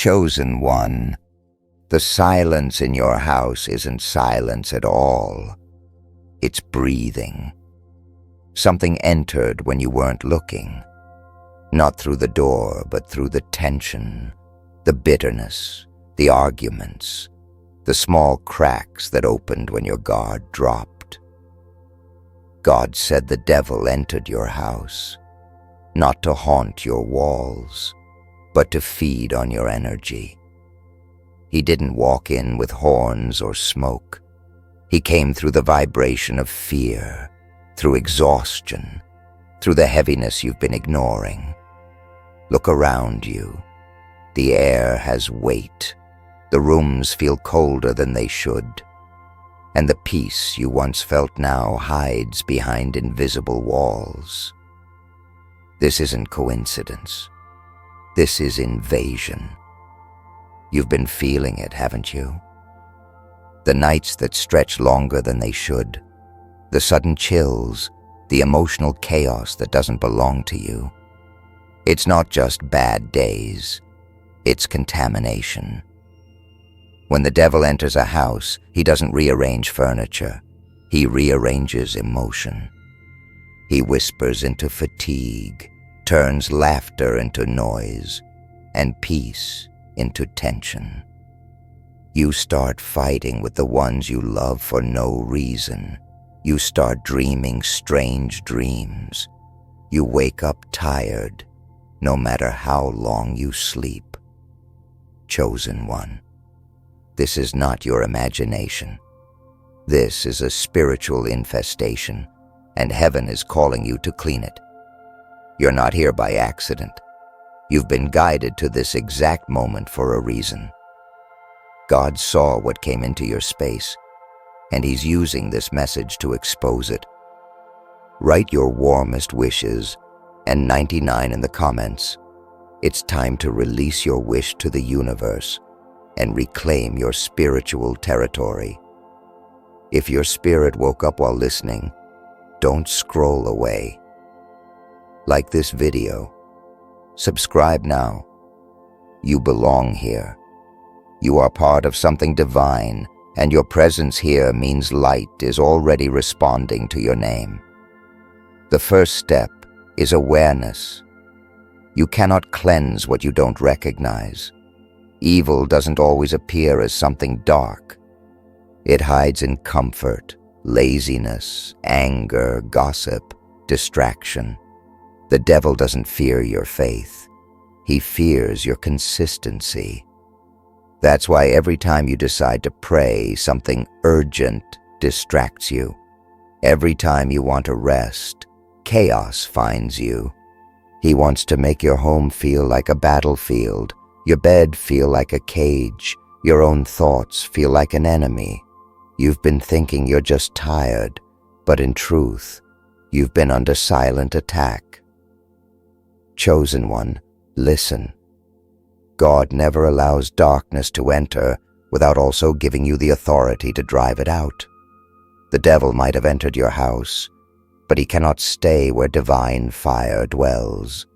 Chosen one, the silence in your house isn't silence at all. It's breathing. Something entered when you weren't looking. Not through the door, but through the tension, the bitterness, the arguments, the small cracks that opened when your guard dropped. God said the devil entered your house, not to haunt your walls, but to feed on your energy. He didn't walk in with horns or smoke. He came through the vibration of fear, through exhaustion, through the heaviness you've been ignoring. Look around you. The air has weight. The rooms feel colder than they should. And the peace you once felt now hides behind invisible walls. This isn't coincidence. This is invasion. You've been feeling it, haven't you? The nights that stretch longer than they should, the sudden chills, the emotional chaos that doesn't belong to you. It's not just bad days, it's contamination. When the devil enters a house, he doesn't rearrange furniture, he rearranges emotion. He whispers into fatigue, turns laughter into noise, and peace into tension. You start fighting with the ones you love for no reason. You start dreaming strange dreams. You wake up tired, no matter how long you sleep. Chosen one, this is not your imagination. This is a spiritual infestation, and heaven is calling you to clean it. You're not here by accident. You've been guided to this exact moment for a reason. God saw what came into your space, and He's using this message to expose it. Write your warmest wishes and 99 in the comments. It's time to release your wish to the universe and reclaim your spiritual territory. If your spirit woke up while listening, don't scroll away. Like this video. Subscribe now. You belong here. You are part of something divine, and your presence here means light is already responding to your name. The first step is awareness. You cannot cleanse what you don't recognize. Evil doesn't always appear as something dark. It hides in comfort, laziness, anger, gossip, distraction. The devil doesn't fear your faith. He fears your consistency. That's why every time you decide to pray, something urgent distracts you. Every time you want to rest, chaos finds you. He wants to make your home feel like a battlefield, your bed feel like a cage, your own thoughts feel like an enemy. You've been thinking you're just tired, but in truth, you've been under silent attack. Chosen one, listen. God never allows darkness to enter without also giving you the authority to drive it out. The devil might have entered your house, but he cannot stay where divine fire dwells.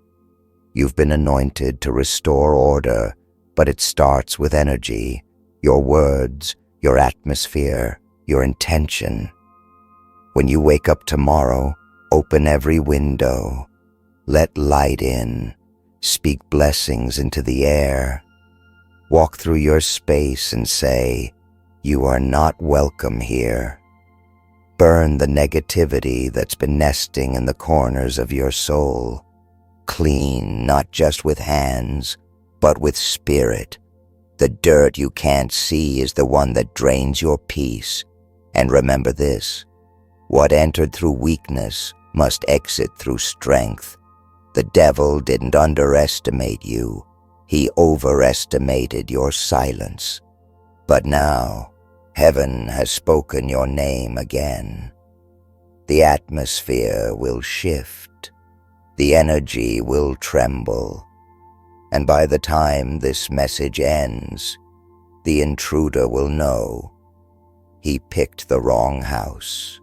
You've been anointed to restore order, but it starts with energy, your words, your atmosphere, your intention. When you wake up tomorrow, open every window. Let light in. Speak blessings into the air. Walk through your space and say, "You are not welcome here." Burn the negativity that's been nesting in the corners of your soul. Clean, not just with hands, but with spirit. The dirt you can't see is the one that drains your peace. And remember this, what entered through weakness must exit through strength. The devil didn't underestimate you. He overestimated your silence. But now, heaven has spoken your name again. The atmosphere will shift. The energy will tremble. And by the time this message ends, the intruder will know he picked the wrong house.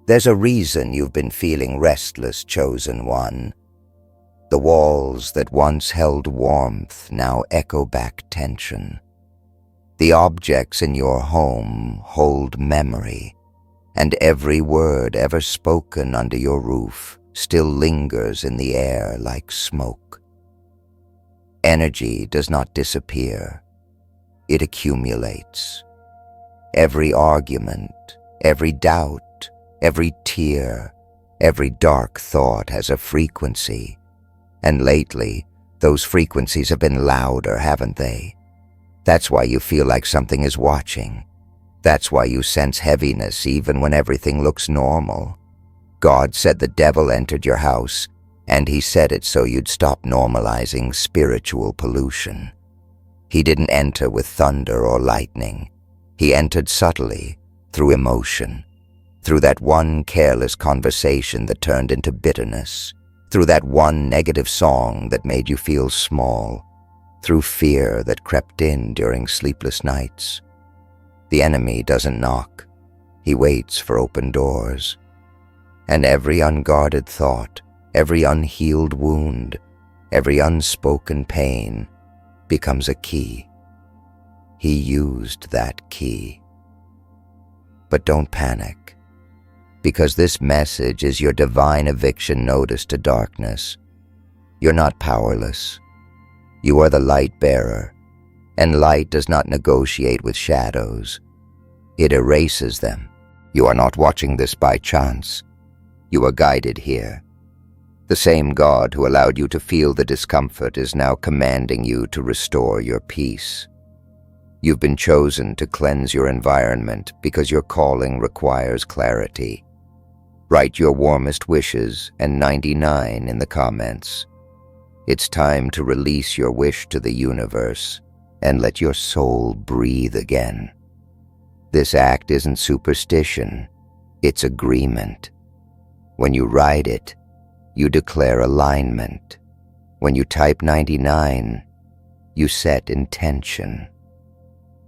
There's a reason you've been feeling restless, chosen one. The walls that once held warmth now echo back tension. The objects in your home hold memory, and every word ever spoken under your roof still lingers in the air like smoke. Energy does not disappear. It accumulates. Every argument, every doubt, every tear, every dark thought has a frequency. And lately, those frequencies have been louder, haven't they? That's why you feel like something is watching. That's why you sense heaviness even when everything looks normal. God said the devil entered your house, and he said it so you'd stop normalizing spiritual pollution. He didn't enter with thunder or lightning. He entered subtly, through emotion, through that one careless conversation that turned into bitterness, through that one negative song that made you feel small, through fear that crept in during sleepless nights. The enemy doesn't knock. He waits for open doors. And every unguarded thought, every unhealed wound, every unspoken pain becomes a key. He used that key. But don't panic, because this message is your divine eviction notice to darkness. You're not powerless. You are the light bearer, and light does not negotiate with shadows. It erases them. You are not watching this by chance. You are guided here. The same God who allowed you to feel the discomfort is now commanding you to restore your peace. You've been chosen to cleanse your environment because your calling requires clarity. Write your warmest wishes and 99 in the comments. It's time to release your wish to the universe and let your soul breathe again. This act isn't superstition, it's agreement. When you write it, you declare alignment. When you type 99, you set intention.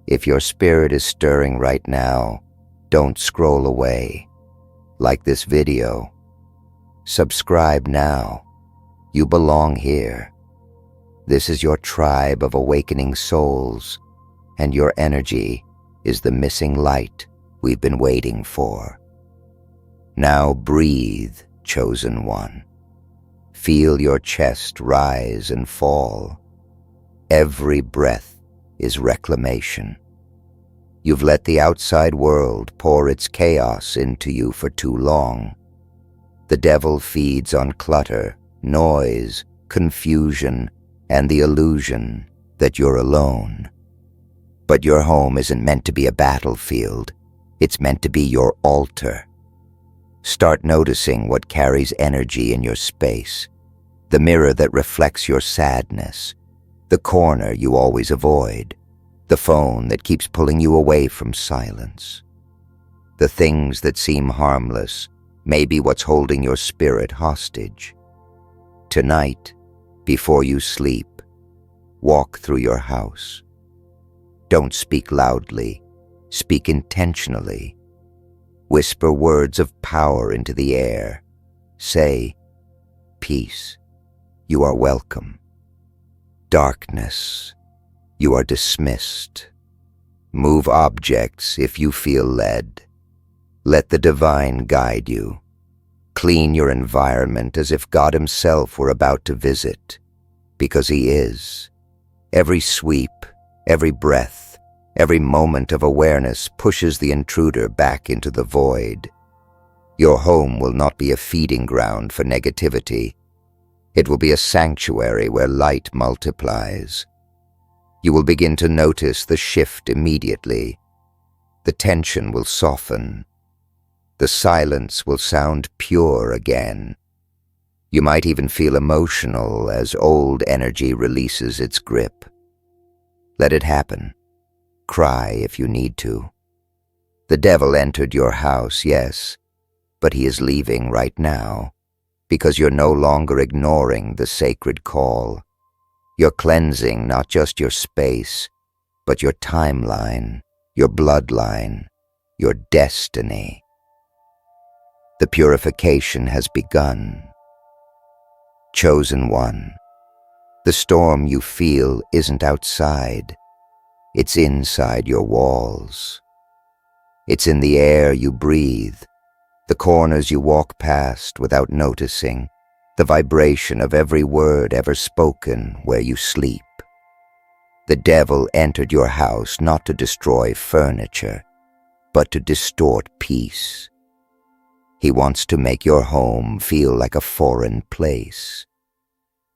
If your spirit is stirring right now, don't scroll away. Like this video. Subscribe now. You belong here. This is your tribe of awakening souls, and your energy is the missing light we've been waiting for. Now breathe, chosen one. Feel your chest rise and fall. Every breath is reclamation. You've let the outside world pour its chaos into you for too long. The devil feeds on clutter, noise, confusion, and the illusion that you're alone. But your home isn't meant to be a battlefield. It's meant to be your altar. Start noticing what carries energy in your space. The mirror that reflects your sadness. The corner you always avoid. The phone that keeps pulling you away from silence. The things that seem harmless may be what's holding your spirit hostage. Tonight, before you sleep, walk through your house. Don't speak loudly, speak intentionally. Whisper words of power into the air. Say, peace, you are welcome. Darkness, you are dismissed. Move objects if you feel led. Let the divine guide you. Clean your environment as if God Himself were about to visit, because He is. Every sweep, every breath, every moment of awareness pushes the intruder back into the void. Your home will not be a feeding ground for negativity. It will be a sanctuary where light multiplies. You will begin to notice the shift immediately. The tension will soften. The silence will sound pure again. You might even feel emotional as old energy releases its grip. Let it happen. Cry if you need to. The devil entered your house, yes, but he is leaving right now, because you're no longer ignoring the sacred call. You're cleansing not just your space, but your timeline, your bloodline, your destiny. The purification has begun. Chosen one, the storm you feel isn't outside. It's inside your walls. It's in the air you breathe, the corners you walk past without noticing, the vibration of every word ever spoken where you sleep. The devil entered your house not to destroy furniture, but to distort peace. He wants to make your home feel like a foreign place.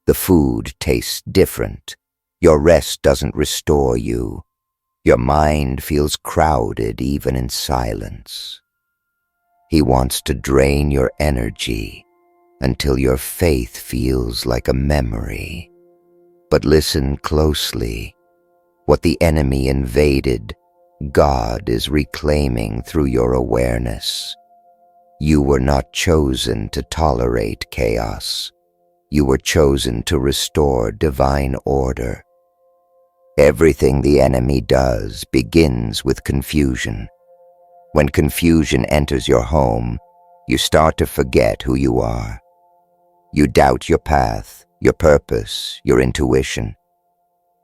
The food tastes different. Your rest doesn't restore you. Your mind feels crowded even in silence. He wants to drain your energy until your faith feels like a memory. But listen closely. What the enemy invaded, God is reclaiming through your awareness. You were not chosen to tolerate chaos. You were chosen to restore divine order. Everything the enemy does begins with confusion. When confusion enters your home, you start to forget who you are. You doubt your path, your purpose, your intuition.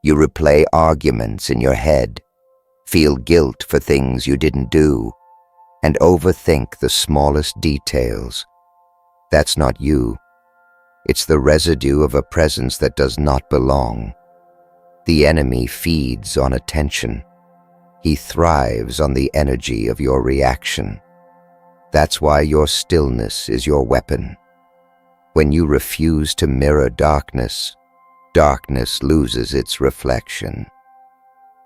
You replay arguments in your head, feel guilt for things you didn't do, and overthink the smallest details. That's not you. It's the residue of a presence that does not belong. The enemy feeds on attention. He thrives on the energy of your reaction. That's why your stillness is your weapon. When you refuse to mirror darkness, darkness loses its reflection.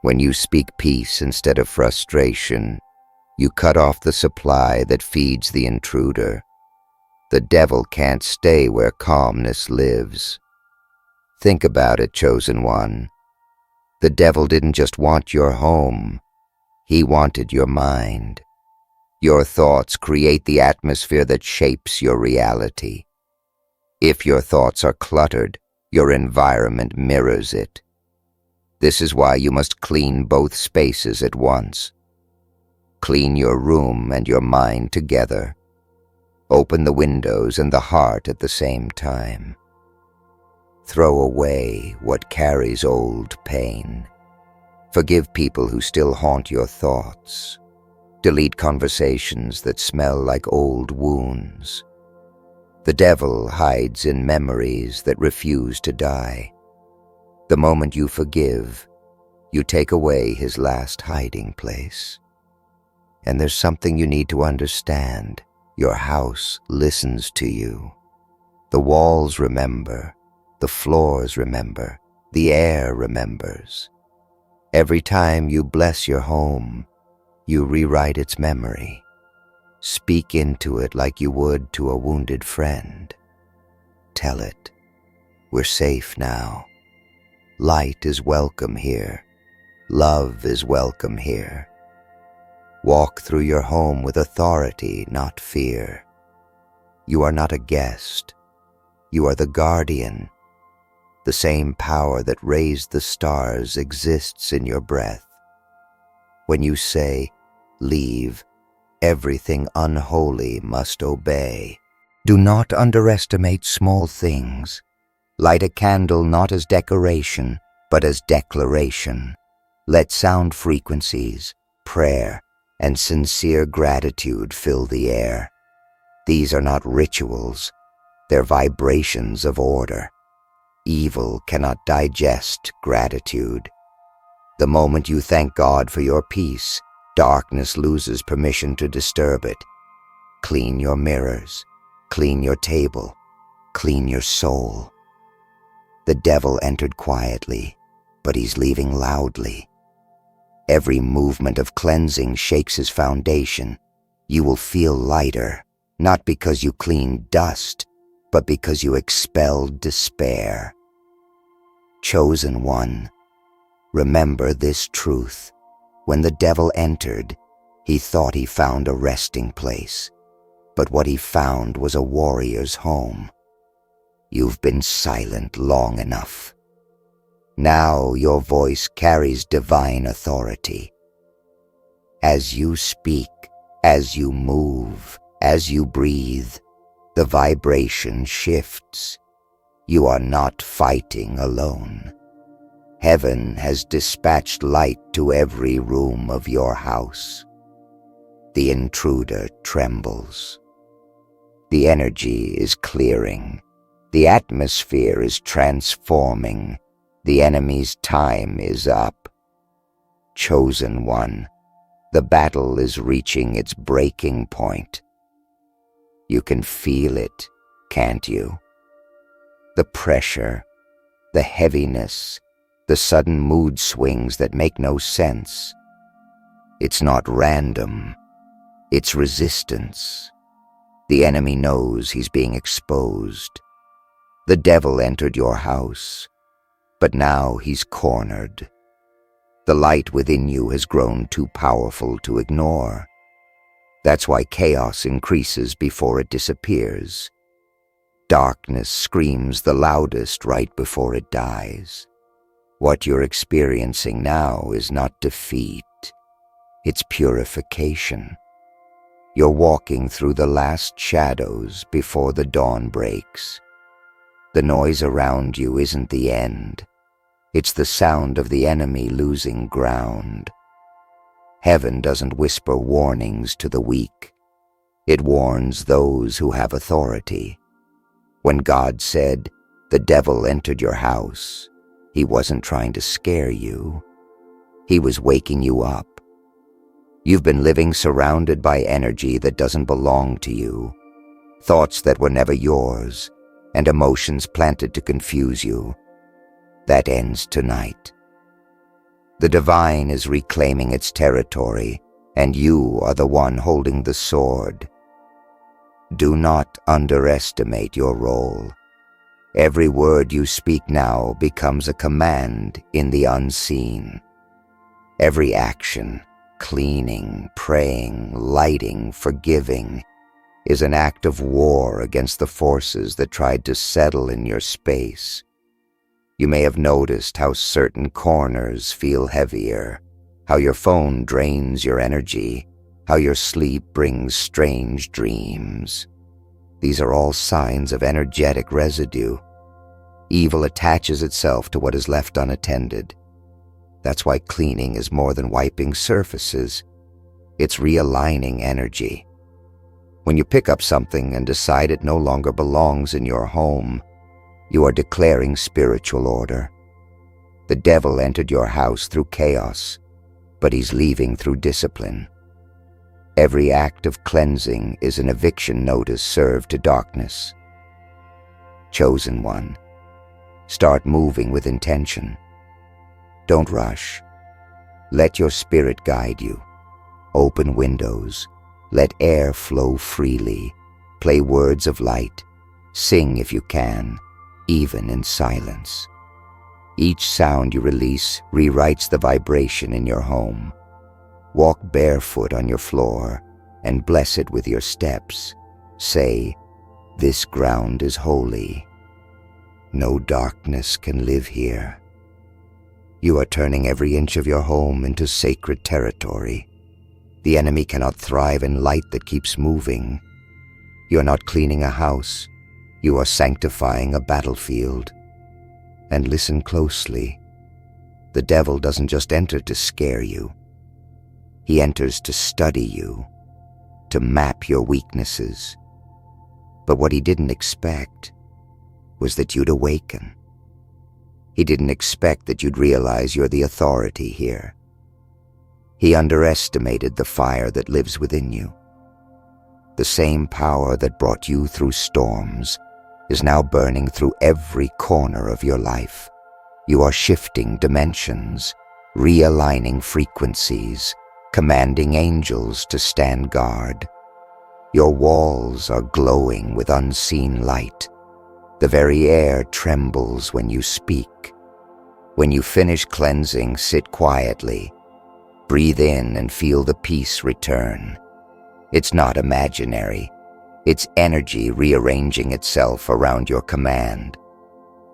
When you speak peace instead of frustration, you cut off the supply that feeds the intruder. The devil can't stay where calmness lives. Think about it, chosen one. The devil didn't just want your home. He wanted your mind. Your thoughts create the atmosphere that shapes your reality. If your thoughts are cluttered, your environment mirrors it. This is why you must clean both spaces at once. Clean your room and your mind together. Open the windows and the heart at the same time. Throw away what carries old pain. Forgive people who still haunt your thoughts. Delete conversations that smell like old wounds. The devil hides in memories that refuse to die. The moment you forgive, you take away his last hiding place. And there's something you need to understand. Your house listens to you. The walls remember. The floors remember. The air remembers. Every time you bless your home, you rewrite its memory. Speak into it like you would to a wounded friend. Tell it, we're safe now. Light is welcome here. Love is welcome here. Walk through your home with authority, not fear. You are not a guest. You are the guardian. The same power that raised the stars exists in your breath. When you say, leave, everything unholy must obey. Do not underestimate small things. Light a candle not as decoration, but as declaration. Let sound frequencies, prayer, and sincere gratitude fill the air. These are not rituals. They're vibrations of order. Evil cannot digest gratitude. The moment you thank God for your peace, darkness loses permission to disturb it. Clean your mirrors, clean your table, clean your soul. The devil entered quietly, but he's leaving loudly. Every movement of cleansing shakes his foundation. You will feel lighter, not because you cleaned dust, but because you expelled despair. Chosen one, remember this truth. When the devil entered, he thought he found a resting place, but what he found was a warrior's home. You've been silent long enough. Now your voice carries divine authority. As you speak, as you move, as you breathe, the vibration shifts. You are not fighting alone. Heaven has dispatched light to every room of your house. The intruder trembles. The energy is clearing. The atmosphere is transforming. The enemy's time is up. Chosen one, the battle is reaching its breaking point. You can feel it, can't you? The pressure, the heaviness, the sudden mood swings that make no sense. It's not random. It's resistance. The enemy knows he's being exposed. The devil entered your house, but now he's cornered. The light within you has grown too powerful to ignore. That's why chaos increases before it disappears. Darkness screams the loudest right before it dies. What you're experiencing now is not defeat. It's purification. You're walking through the last shadows before the dawn breaks. The noise around you isn't the end. It's the sound of the enemy losing ground. Heaven doesn't whisper warnings to the weak. It warns those who have authority. When God said, "The devil entered your house," he wasn't trying to scare you. He was waking you up. You've been living surrounded by energy that doesn't belong to you, thoughts that were never yours, and emotions planted to confuse you. That ends tonight. The divine is reclaiming its territory, and you are the one holding the sword. Do not underestimate your role. Every word you speak now becomes a command in the unseen. Every action, cleaning, praying, lighting, forgiving, is an act of war against the forces that tried to settle in your space. You may have noticed how certain corners feel heavier, how your phone drains your energy, how your sleep brings strange dreams. These are all signs of energetic residue. Evil attaches itself to what is left unattended. That's why cleaning is more than wiping surfaces. It's realigning energy. When you pick up something and decide it no longer belongs in your home, you are declaring spiritual order. The devil entered your house through chaos, but he's leaving through discipline. Every act of cleansing is an eviction notice served to darkness. Chosen one, start moving with intention. Don't rush. Let your spirit guide you. Open windows. Let air flow freely. Play words of light. Sing if you can, even in silence. Each sound you release rewrites the vibration in your home. Walk barefoot on your floor and bless it with your steps. Say, "This ground is holy. No darkness can live here." You are turning every inch of your home into sacred territory. The enemy cannot thrive in light that keeps moving. You are not cleaning a house. You are sanctifying a battlefield. And listen closely. The devil doesn't just enter to scare you. He enters to study you, to map your weaknesses. But what he didn't expect was that you'd awaken. He didn't expect that you'd realize you're the authority here. He underestimated the fire that lives within you. The same power that brought you through storms is now burning through every corner of your life. You are shifting dimensions, realigning frequencies, commanding angels to stand guard. Your walls are glowing with unseen light. The very air trembles when you speak. When you finish cleansing, sit quietly. Breathe in and feel the peace return. It's not imaginary. It's energy rearranging itself around your command.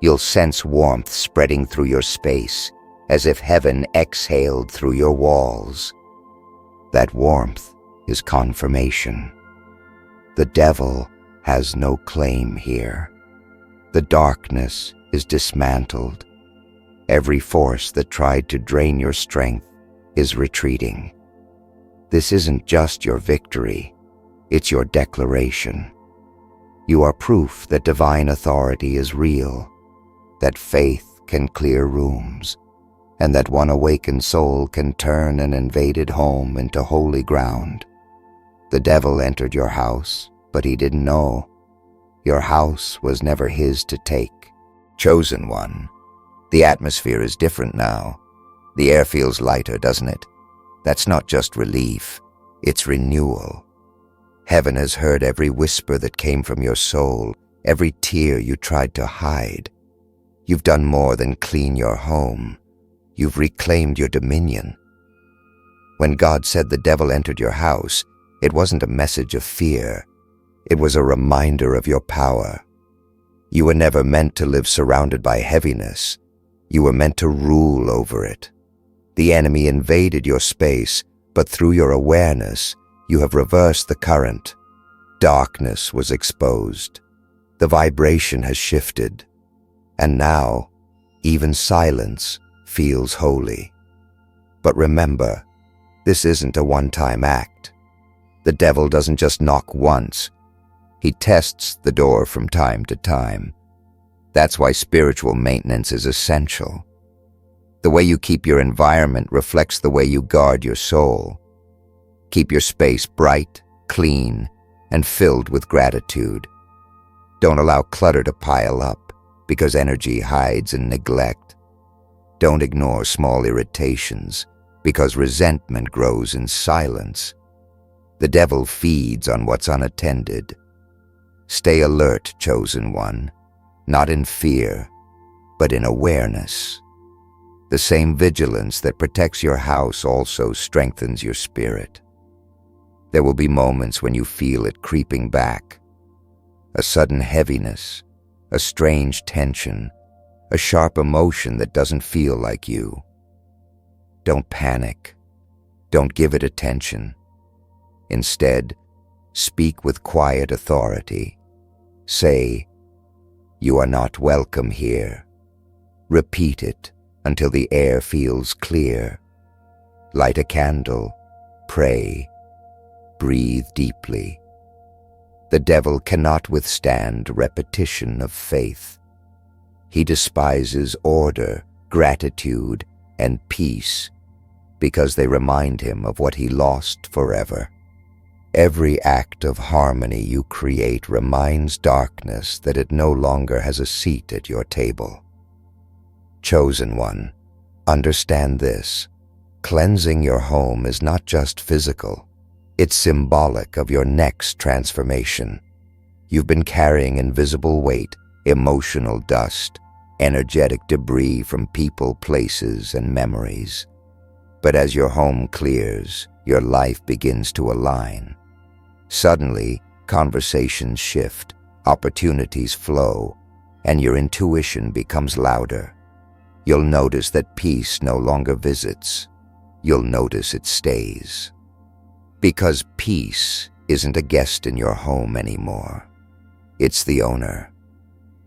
You'll sense warmth spreading through your space, as if heaven exhaled through your walls. That warmth is confirmation. The devil has no claim here. The darkness is dismantled. Every force that tried to drain your strength is retreating. This isn't just your victory, it's your declaration. You are proof that divine authority is real, that faith can clear rooms, and that one awakened soul can turn an invaded home into holy ground. The devil entered your house, but he didn't know. Your house was never his to take. Chosen one, the atmosphere is different now. The air feels lighter, doesn't it? That's not just relief, it's renewal. Heaven has heard every whisper that came from your soul, every tear you tried to hide. You've done more than clean your home. You've reclaimed your dominion. When God said the devil entered your house, it wasn't a message of fear. It was a reminder of your power. You were never meant to live surrounded by heaviness. You were meant to rule over it. The enemy invaded your space, but through your awareness, you have reversed the current. Darkness was exposed. The vibration has shifted. And now, even silence feels holy. But remember, this isn't a one-time act. The devil doesn't just knock once. He tests the door from time to time. That's why spiritual maintenance is essential. The way you keep your environment reflects the way you guard your soul. Keep your space bright, clean, and filled with gratitude. Don't allow clutter to pile up, because energy hides in neglect. Don't ignore small irritations, because resentment grows in silence. The devil feeds on what's unattended. Stay alert, chosen one, not in fear, but in awareness. The same vigilance that protects your house also strengthens your spirit. There will be moments when you feel it creeping back. A sudden heaviness, a strange tension, a sharp emotion that doesn't feel like you. Don't panic. Don't give it attention. Instead, speak with quiet authority. Say, "You are not welcome here." Repeat it until the air feels clear. Light a candle, pray, breathe deeply. The devil cannot withstand repetition of faith. He despises order, gratitude, and peace because they remind him of what he lost forever. Every act of harmony you create reminds darkness that it no longer has a seat at your table. Chosen one, understand this. Cleansing your home is not just physical. It's symbolic of your next transformation. You've been carrying invisible weight, emotional dust, energetic debris from people, places, and memories. But as your home clears, your life begins to align. Suddenly, conversations shift, opportunities flow, and your intuition becomes louder. You'll notice that peace no longer visits. You'll notice it stays. Because peace isn't a guest in your home anymore. It's the owner.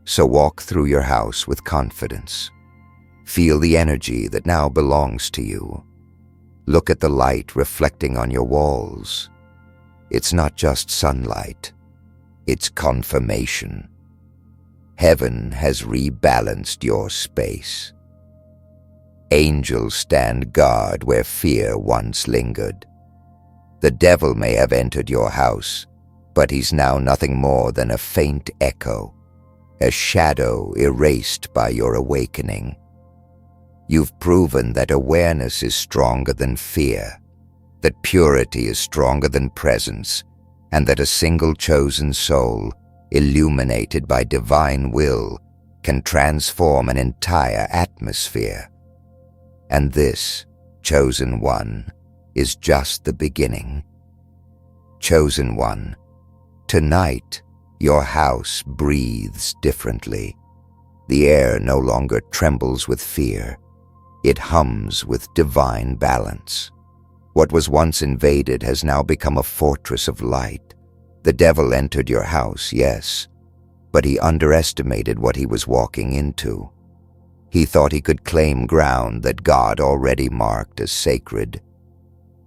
So walk through your house with confidence. Feel the energy that now belongs to you. Look at the light reflecting on your walls. It's not just sunlight. It's confirmation. Heaven has rebalanced your space. Angels stand guard where fear once lingered. The devil may have entered your house, but he's now nothing more than a faint echo, a shadow erased by your awakening. You've proven that awareness is stronger than fear, that purity is stronger than presence, and that a single chosen soul, illuminated by divine will, can transform an entire atmosphere. And this, chosen one, is just the beginning. Chosen one, tonight your house breathes differently. The air no longer trembles with fear. It hums with divine balance. What was once invaded has now become a fortress of light. The devil entered your house, yes, but he underestimated what he was walking into. He thought he could claim ground that God already marked as sacred.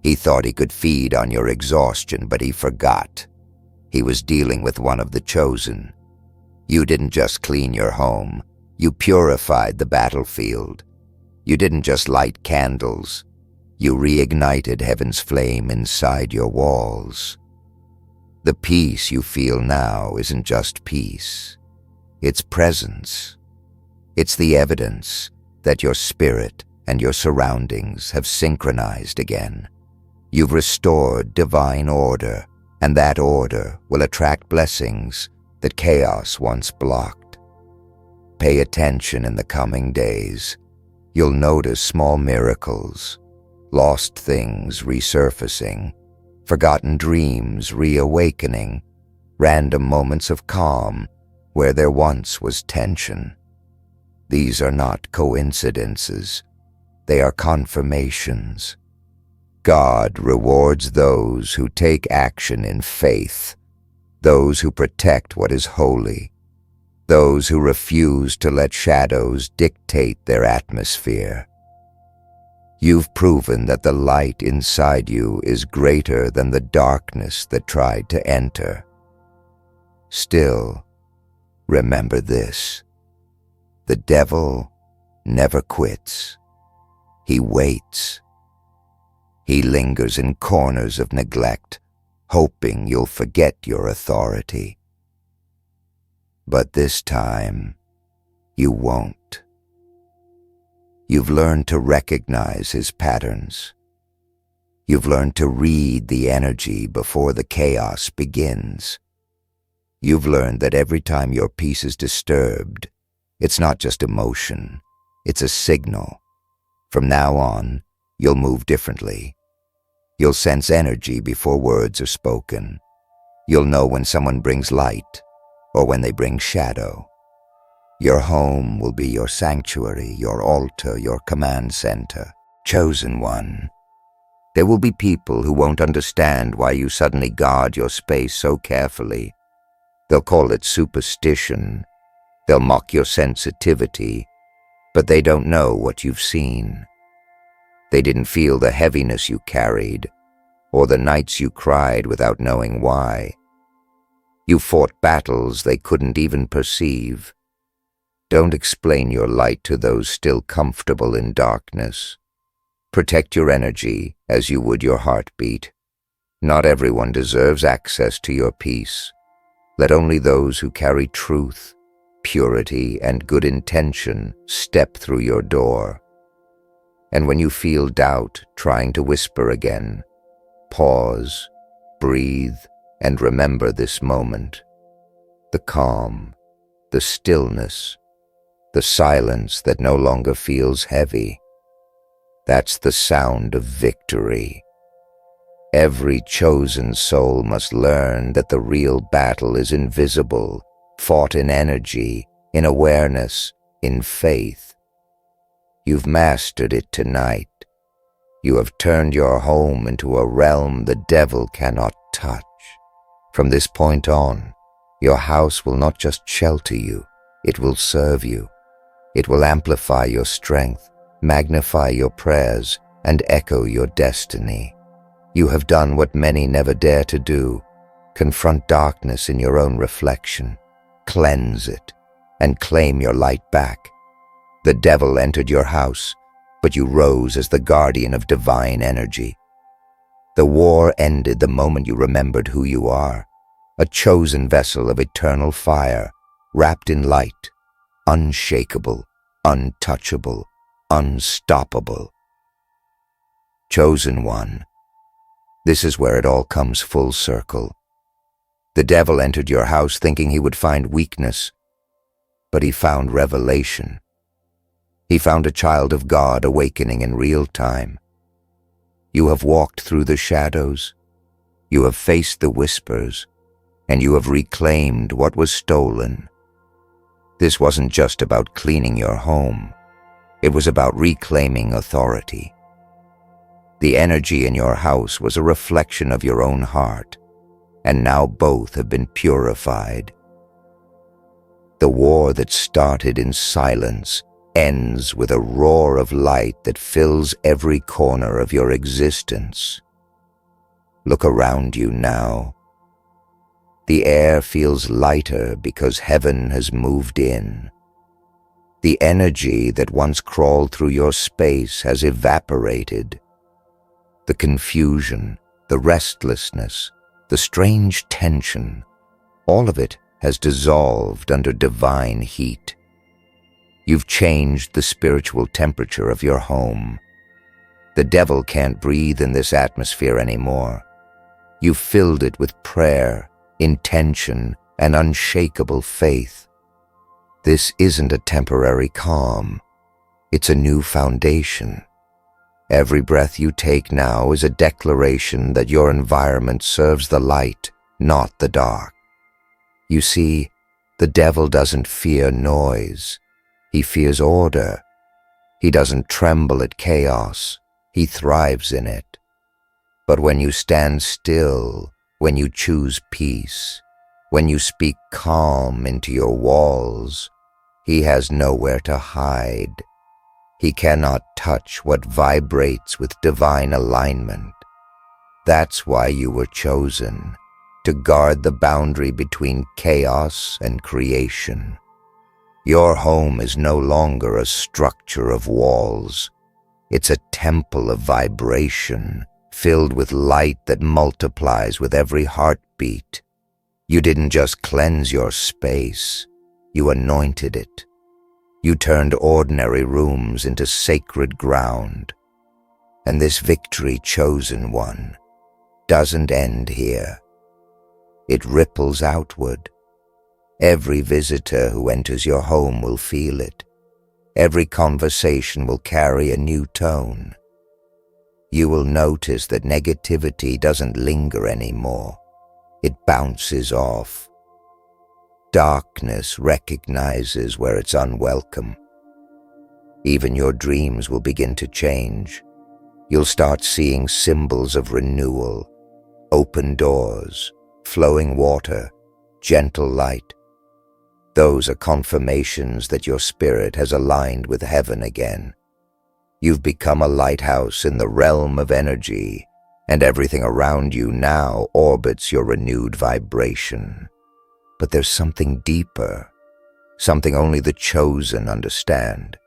He thought he could feed on your exhaustion, but he forgot. He was dealing with one of the chosen. You didn't just clean your home. You purified the battlefield. You didn't just light candles. You reignited heaven's flame inside your walls. The peace you feel now isn't just peace. It's presence. It's the evidence that your spirit and your surroundings have synchronized again. You've restored divine order, and that order will attract blessings that chaos once blocked. Pay attention in the coming days. You'll notice small miracles, lost things resurfacing, forgotten dreams reawakening, random moments of calm where there once was tension. These are not coincidences. They are confirmations. God rewards those who take action in faith, those who protect what is holy, those who refuse to let shadows dictate their atmosphere. You've proven that the light inside you is greater than the darkness that tried to enter. Still, remember this: the devil never quits. He waits. He lingers in corners of neglect, hoping you'll forget your authority. But this time, you won't. You've learned to recognize his patterns. You've learned to read the energy before the chaos begins. You've learned that every time your peace is disturbed, it's not just emotion, it's a signal. From now on, you'll move differently. You'll sense energy before words are spoken. You'll know when someone brings light or when they bring shadow. Your home will be your sanctuary, your altar, your command center. Chosen one. There will be people who won't understand why you suddenly guard your space so carefully. They'll call it superstition. They'll mock your sensitivity, but they don't know what you've seen. They didn't feel the heaviness you carried, or the nights you cried without knowing why. You fought battles they couldn't even perceive. Don't explain your light to those still comfortable in darkness. Protect your energy as you would your heartbeat. Not everyone deserves access to your peace. Let only those who carry truth, purity, and good intention step through your door. And when you feel doubt trying to whisper again, pause, breathe, and remember this moment. The calm, the stillness, the silence that no longer feels heavy. That's the sound of victory. Every chosen soul must learn that the real battle is invisible, fought in energy, in awareness, in faith. You've mastered it tonight. You have turned your home into a realm the devil cannot touch. From this point on, your house will not just shelter you, it will serve you. It will amplify your strength, magnify your prayers, and echo your destiny. You have done what many never dare to do: confront darkness in your own reflection, cleanse it, and claim your light back. The devil entered your house, but you rose as the guardian of divine energy. The war ended the moment you remembered who you are, a chosen vessel of eternal fire, wrapped in light, unshakable, untouchable, unstoppable. Chosen one. This is where it all comes full circle. The devil entered your house thinking he would find weakness, but he found revelation. He found a child of God awakening in real time. You have walked through the shadows, you have faced the whispers, and you have reclaimed what was stolen. This wasn't just about cleaning your home. It was about reclaiming authority. The energy in your house was a reflection of your own heart, and now both have been purified. The war that started in silence ends with a roar of light that fills every corner of your existence. Look around you now. The air feels lighter because heaven has moved in. The energy that once crawled through your space has evaporated. The confusion, the restlessness, the strange tension, all of it has dissolved under divine heat. You've changed the spiritual temperature of your home. The devil can't breathe in this atmosphere anymore. You've filled it with prayer, intention, and unshakable faith. This isn't a temporary calm. It's a new foundation. Every breath you take now is a declaration that your environment serves the light, not the dark. You see, the devil doesn't fear noise. He fears order. He doesn't tremble at chaos. He thrives in it. But when you stand still, when you choose peace, when you speak calm into your walls, he has nowhere to hide. He cannot touch what vibrates with divine alignment. That's why you were chosen, to guard the boundary between chaos and creation. Your home is no longer a structure of walls. It's a temple of vibration, filled with light that multiplies with every heartbeat. You didn't just cleanse your space, you anointed it. You turned ordinary rooms into sacred ground. And this victory, chosen one, doesn't end here. It ripples outward. Every visitor who enters your home will feel it. Every conversation will carry a new tone. You will notice that negativity doesn't linger anymore. It bounces off. Darkness recognizes where it's unwelcome. Even your dreams will begin to change. You'll start seeing symbols of renewal, open doors, flowing water, gentle light. Those are confirmations that your spirit has aligned with heaven again. You've become a lighthouse in the realm of energy, and everything around you now orbits your renewed vibration. But there's something deeper, something only the chosen understand.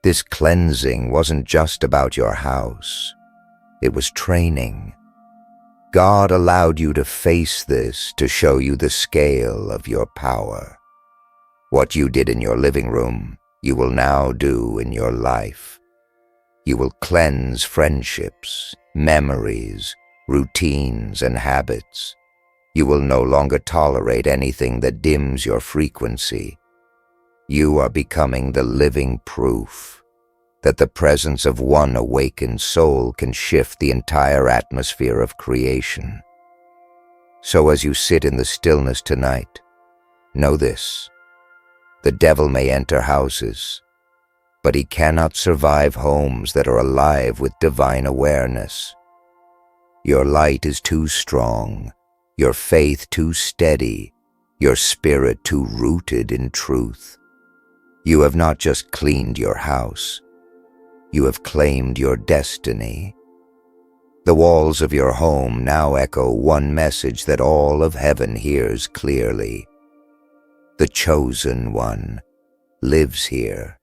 This cleansing wasn't just about your house. It was training. God allowed you to face this to show you the scale of your power. What you did in your living room, you will now do in your life. You will cleanse friendships, memories, routines, and habits. You will no longer tolerate anything that dims your frequency. You are becoming the living proof that the presence of one awakened soul can shift the entire atmosphere of creation. So as you sit in the stillness tonight, know this: the devil may enter houses, but he cannot survive homes that are alive with divine awareness. Your light is too strong, your faith too steady, your spirit too rooted in truth. You have not just cleaned your house, you have claimed your destiny. The walls of your home now echo one message that all of heaven hears clearly. The chosen one lives here.